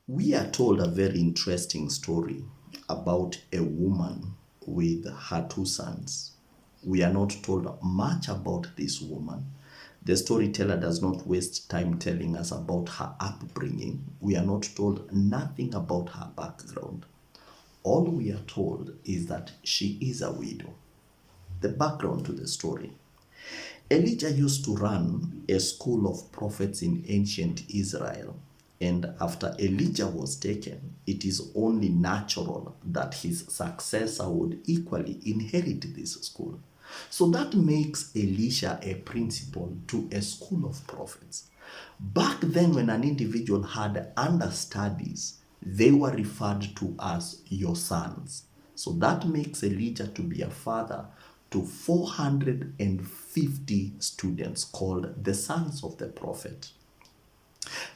We are told a very interesting story about a woman with her two sons. We are not told much about this woman. The storyteller does not waste time telling us about her upbringing. We are not told nothing about her background. All we are told is that she is a widow. The background to the story. Elijah used to run a school of prophets in ancient Israel. And after Elijah was taken, it is only natural that his successor would equally inherit this school. So that makes Elisha a principal to a school of prophets. Back then, when an individual had understudies, they were referred to as your sons. So that makes Elijah to be a father to 450 students called the sons of the prophet.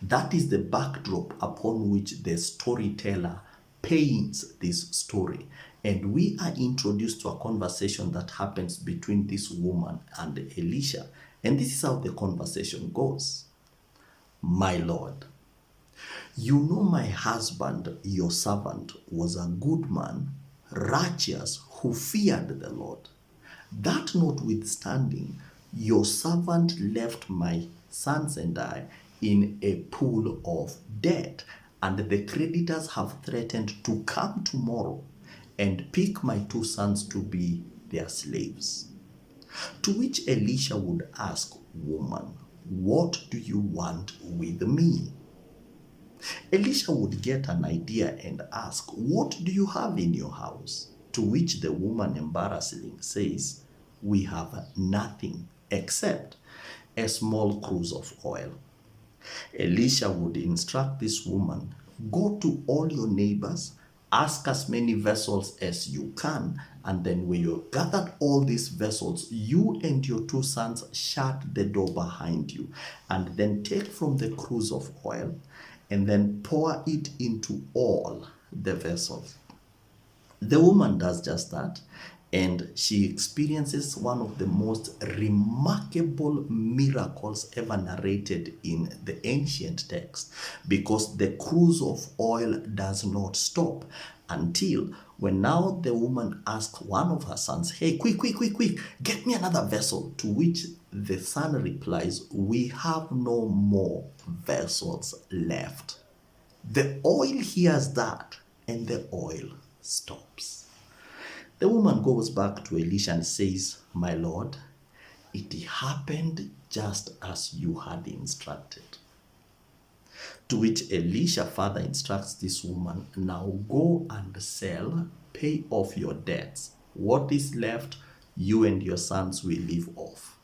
That is the backdrop upon which the storyteller paints this story. And we are introduced to a conversation that happens between this woman and Elisha. And this is how the conversation goes. My Lord, you know my husband, your servant, was a good man, righteous, who feared the Lord. That notwithstanding, your servant left my sons and I in a pool of debt, and the creditors have threatened to come tomorrow and pick my two sons to be their slaves. To which Elisha would ask, woman, what do you want with me? Elisha would get an idea and ask, what do you have in your house? To which the woman embarrassingly says, we have nothing except a small cruse of oil. Elisha would instruct this woman, go to all your neighbors, ask as many vessels as you can, and then when you have gathered all these vessels, you and your two sons shut the door behind you, and then take from the cruse of oil, and then pour it into all the vessels. The woman does just that, and she experiences one of the most remarkable miracles ever narrated in the ancient text, because the cruse of oil does not stop until when now the woman asks one of her sons, hey, quick, get me another vessel. To which the son replies, we have no more vessels left. The oil hears that, and the oil stops. The woman goes back to Elisha and says, my Lord, it happened just as you had instructed. To which Elisha further instructs this woman, now go and sell, pay off your debts. What is left, you and your sons will live off.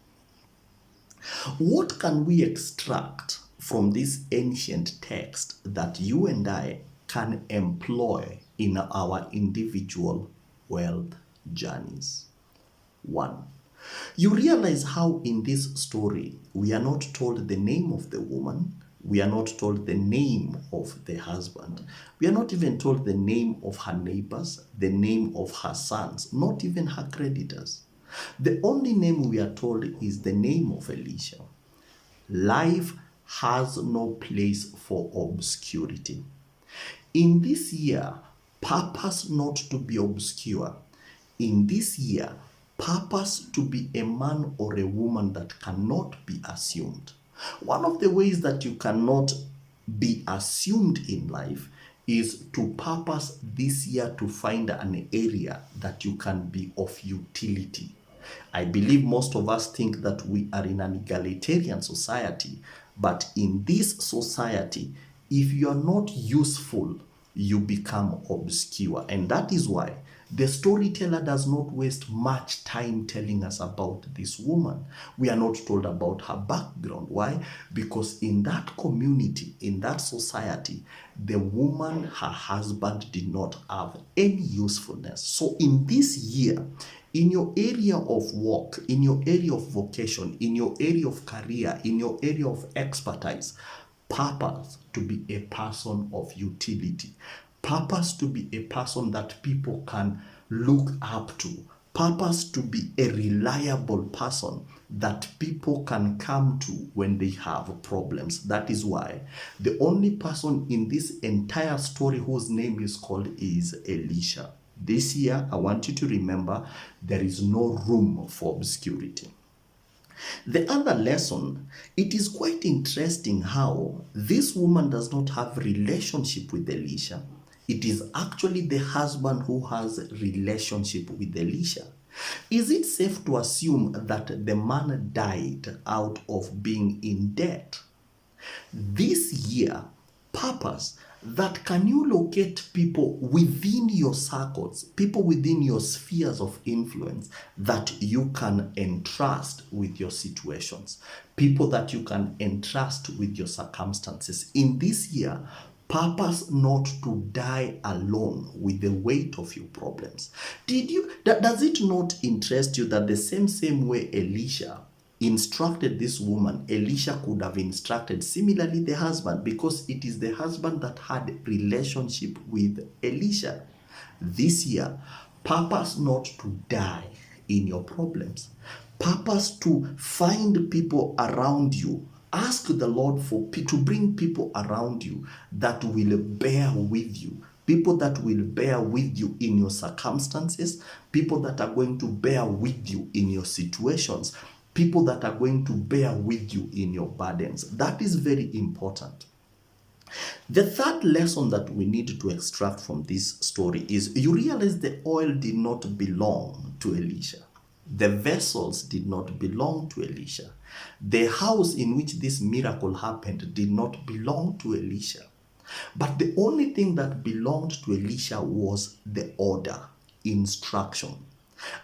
What can we extract from this ancient text that you and I can employ in our individual wealth journeys? 1. You realize how in this story we are not told the name of the woman, we are not told the name of the husband, we are not even told the name of her neighbors, the name of her sons, not even her creditors. The only name we are told is the name of Elisha. Life has no place for obscurity. In this year, purpose not to be obscure. In this year, purpose to be a man or a woman that cannot be assumed. One of the ways that you cannot be assumed in life is to purpose this year to find an area that you can be of utility. I believe most of us think that we are in an egalitarian society, but in this society, if you are not useful, you become obscure. And that is why the storyteller does not waste much time telling us about this woman. We are not told about her background. Why? Because in that community, in that society, the woman, her husband did not have any usefulness. So in this year, in your area of work, in your area of vocation, in your area of career, in your area of expertise, purpose to be a person of utility. Purpose to be a person that people can look up to. Purpose to be a reliable person that people can come to when they have problems. That is why the only person in this entire story whose name is called is Elisha. This year, I want you to remember there is no room for obscurity. The other lesson, it is quite interesting how this woman does not have relationship with Elisha. It is actually the husband who has relationship with Elisha. Is it safe to assume that the man died out of being in debt? This year, purpose, that can you locate people within your circles, people within your spheres of influence that you can entrust with your situations, people that you can entrust with your circumstances. In this year, purpose not to die alone with the weight of your problems. Does it not interest you that the same way Elisha instructed this woman, Elisha could have instructed similarly the husband, because it is the husband that had relationship with Elisha. This year, purpose not to die in your problems. Purpose to find people around you. Ask the Lord to bring people around you that will bear with you. People that will bear with you in your circumstances. People that are going to bear with you in your situations. People that are going to bear with you in your burdens. That is very important. The third lesson that we need to extract from this story is you realize the oil did not belong to Elisha. The vessels did not belong to Elisha. The house in which this miracle happened did not belong to Elisha. But the only thing that belonged to Elisha was the order, instruction.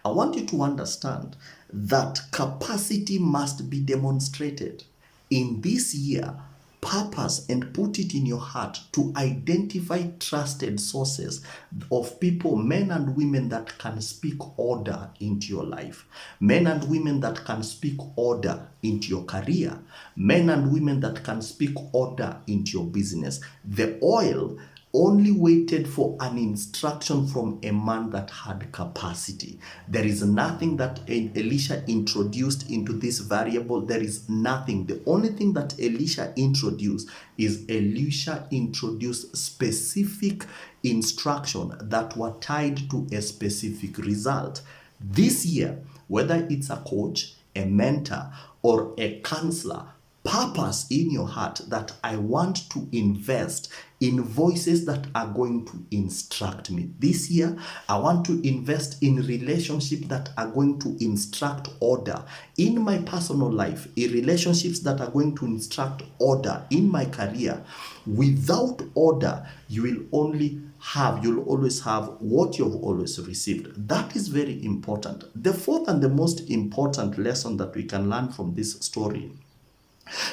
I want you to understand that capacity must be demonstrated. In this year, purpose and put it in your heart to identify trusted sources of people, men and women that can speak order into your life, men and women that can speak order into your career, men and women that can speak order into your business. The oil only waited for an instruction from a man that had capacity. There is nothing that Elisha introduced into this variable. There is nothing. The only thing that Elisha introduced is Elisha introduced specific instruction that were tied to a specific result. This year, whether it's a coach, a mentor, or a counselor, purpose in your heart that I want to invest in voices that are going to instruct me. This year, I want to invest in relationships that are going to instruct order in my personal life, in relationships that are going to instruct order in my career. Without order, you'll always have what you've always received. That is very important. The fourth and the most important lesson that we can learn from this story,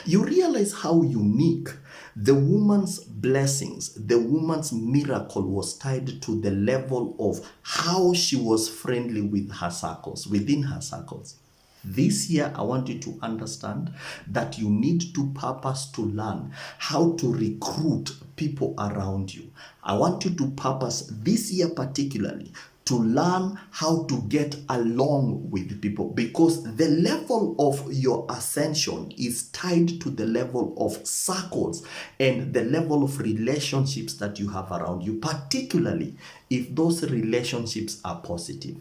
you realize how unique the woman's blessings, the woman's miracle was tied to the level of how she was friendly with her circles, within her circles. This year, I want you to understand that you need to purpose to learn how to recruit people around you. I want you to purpose this year particularly to learn how to get along with people, because the level of your ascension is tied to the level of circles and the level of relationships that you have around you, particularly if those relationships are positive.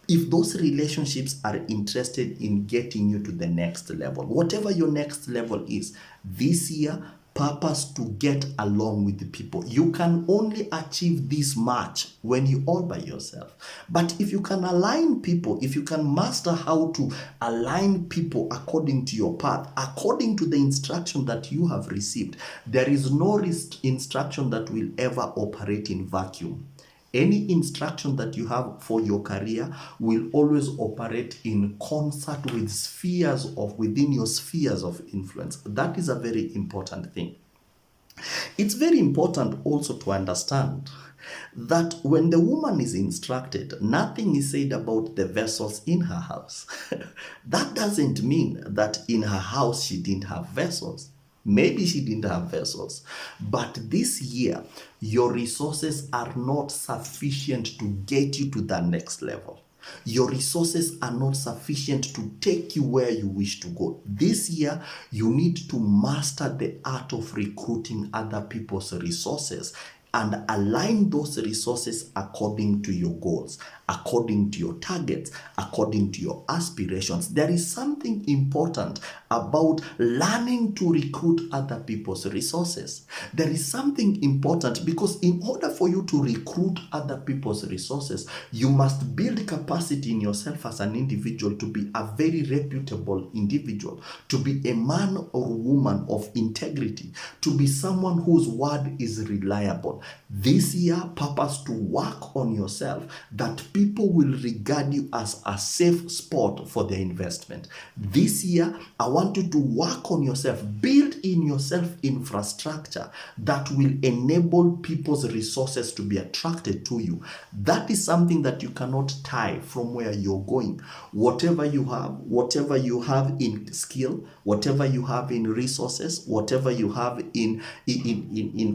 If those relationships are interested in getting you to the next level, whatever your next level is, this year, purpose to get along with the people. You can only achieve this much when you're all by yourself. But if you can align people, if you can master how to align people according to your path, according to the instruction that you have received, there is no instruction that will ever operate in vacuum. Any instruction that you have for your career will always operate in concert with within your spheres of influence. That is a very important thing. It's very important also to understand that when the woman is instructed, nothing is said about the vessels in her house. That doesn't mean that in her house she didn't have vessels. Maybe she didn't have vessels, but this year, your resources are not sufficient to get you to that next level. Your resources are not sufficient to take you where you wish to go. This year, you need to master the art of recruiting other people's resources and align those resources according to your goals, according to your targets, according to your aspirations. There is something important about learning to recruit other people's resources. There is something important because in order for you to recruit other people's resources, you must build capacity in yourself as an individual to be a very reputable individual, to be a man or woman of integrity, to be someone whose word is reliable. This year, purpose to work on yourself that people will regard you as a safe spot for their investment. This year, I want you to work on yourself, build in yourself infrastructure that will enable people's resources to be attracted to you. That is something that you cannot tie from where you're going. Whatever you have in skill, whatever you have in resources, whatever you have in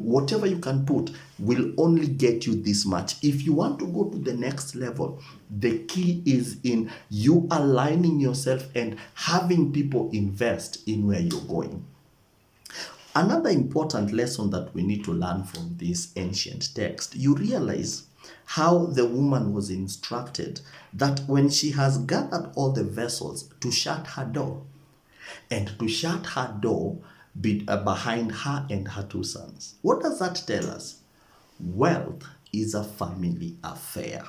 whatever you can put will only get you this much. If you want to go to the next level, the key is in you aligning yourself and having people invest in where you're going. Another important lesson that we need to learn from this ancient text, you realize how the woman was instructed that when she has gathered all the vessels, to shut her door, and to shut her door behind her and her two sons. What does that tell us? Wealth is a family affair.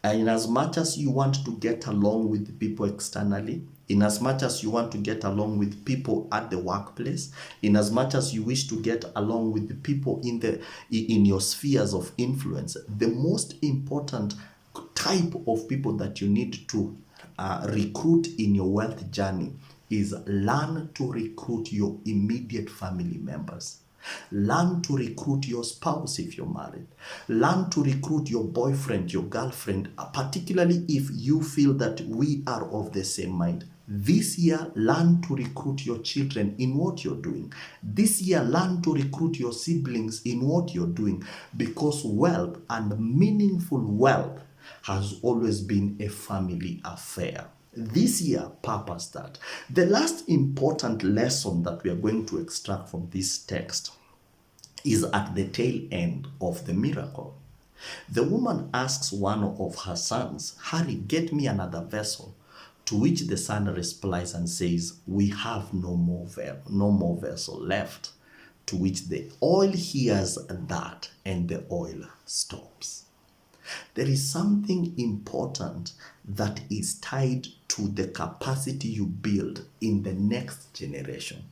And in as much as you want to get along with people externally, in as much as you want to get along with people at the workplace, in as much as you wish to get along with the people in your spheres of influence, the most important type of people that you need to recruit in your wealth journey is learn to recruit your immediate family members. Learn to recruit your spouse if you're married. Learn to recruit your boyfriend, your girlfriend, particularly if you feel that we are of the same mind. This year, learn to recruit your children in what you're doing. This year, learn to recruit your siblings in what you're doing, because wealth and meaningful wealth has always been a family affair. This year, purpose that. The last important lesson that we are going to extract from this text is at the tail end of the miracle. The woman asks one of her sons, "Hurry, get me another vessel." To which the son replies and says, "We have no more vessel left." To which the oil hears that and the oil stops. There is something important that is tied to the capacity you build in the next generation.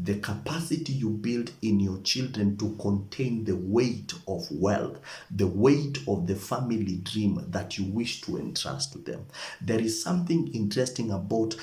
The capacity you build in your children to contain the weight of wealth, the weight of the family dream that you wish to entrust to them. There is something interesting about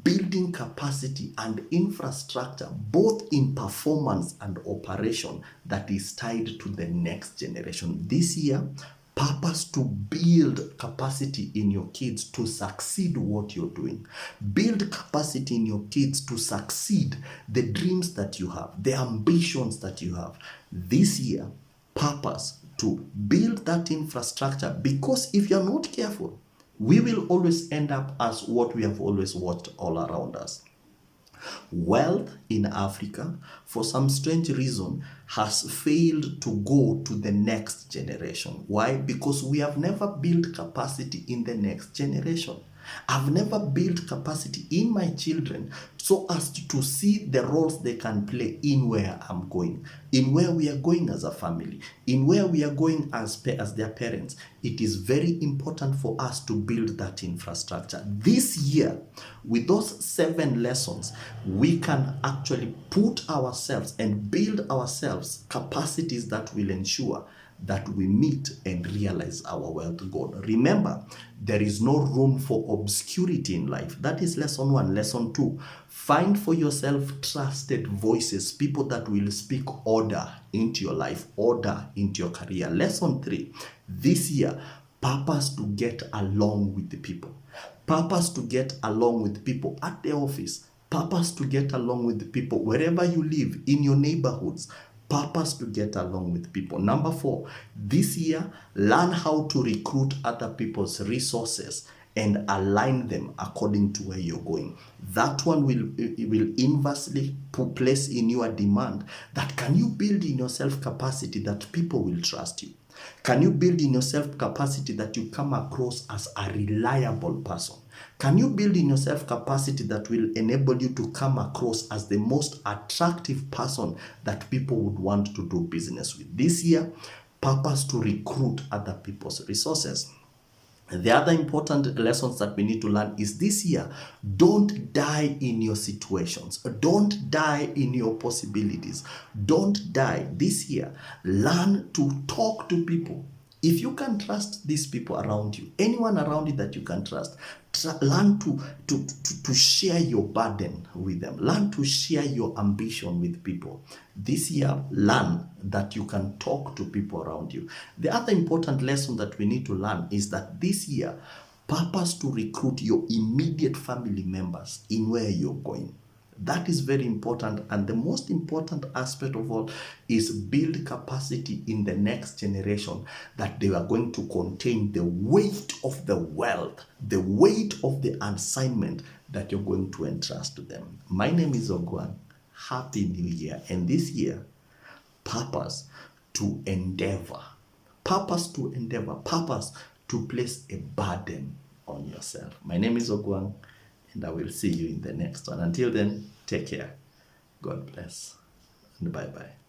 building capacity and infrastructure, both in performance and operation, that is tied to the next generation. This year, purpose to build capacity in your kids to succeed what you're doing. Build capacity in your kids to succeed the dreams that you have, the ambitions that you have. This year, purpose to build that infrastructure, because if you're not careful, we will always end up as what we have always watched all around us. Wealth in Africa, for some strange reason, has failed to go to the next generation. Why? Because we have never built capacity in the next generation. I've never built capacity in my children so as to see the roles they can play in where I'm going, in where we are going as a family, in where we are going as their parents. It is very important for us to build that infrastructure. This year, with those 7 lessons, we can actually put ourselves and build ourselves capacities that will ensure that we meet and realize our wealth goal. Remember, there is no room for obscurity in life. That is lesson 1. Lesson 2, find for yourself trusted voices, people that will speak order into your life, order into your career. Lesson 3, this year, purpose to get along with the people. Purpose to get along with people at the office. Purpose to get along with the people wherever you live, in your neighborhoods. Purpose to get along with people. Number 4, this year, learn how to recruit other people's resources and align them according to where you're going. That one will inversely place in your demand that can you build in yourself capacity that people will trust you? Can you build in yourself capacity that you come across as a reliable person? Can you build in yourself capacity that will enable you to come across as the most attractive person that people would want to do business with? This year, purpose to recruit other people's resources. The other important lessons that we need to learn is this year, don't die in your situations. Don't die in your possibilities. Don't die this year. Learn to talk to people. If you can trust these people around you, anyone around you that you can trust, learn to share your burden with them. Learn to share your ambition with people. This year, learn that you can talk to people around you. The other important lesson that we need to learn is that this year, purpose to recruit your immediate family members in where you're going. That is very important, and the most important aspect of all is build capacity in the next generation that they are going to contain the weight of the wealth, the weight of the assignment that you're going to entrust to them. My name is Ogwan. Happy New Year. And this year, purpose to endeavor, purpose to place a burden on yourself. My name is Ogwan, and I will see you in the next one. Until then, take care. God bless. And bye-bye.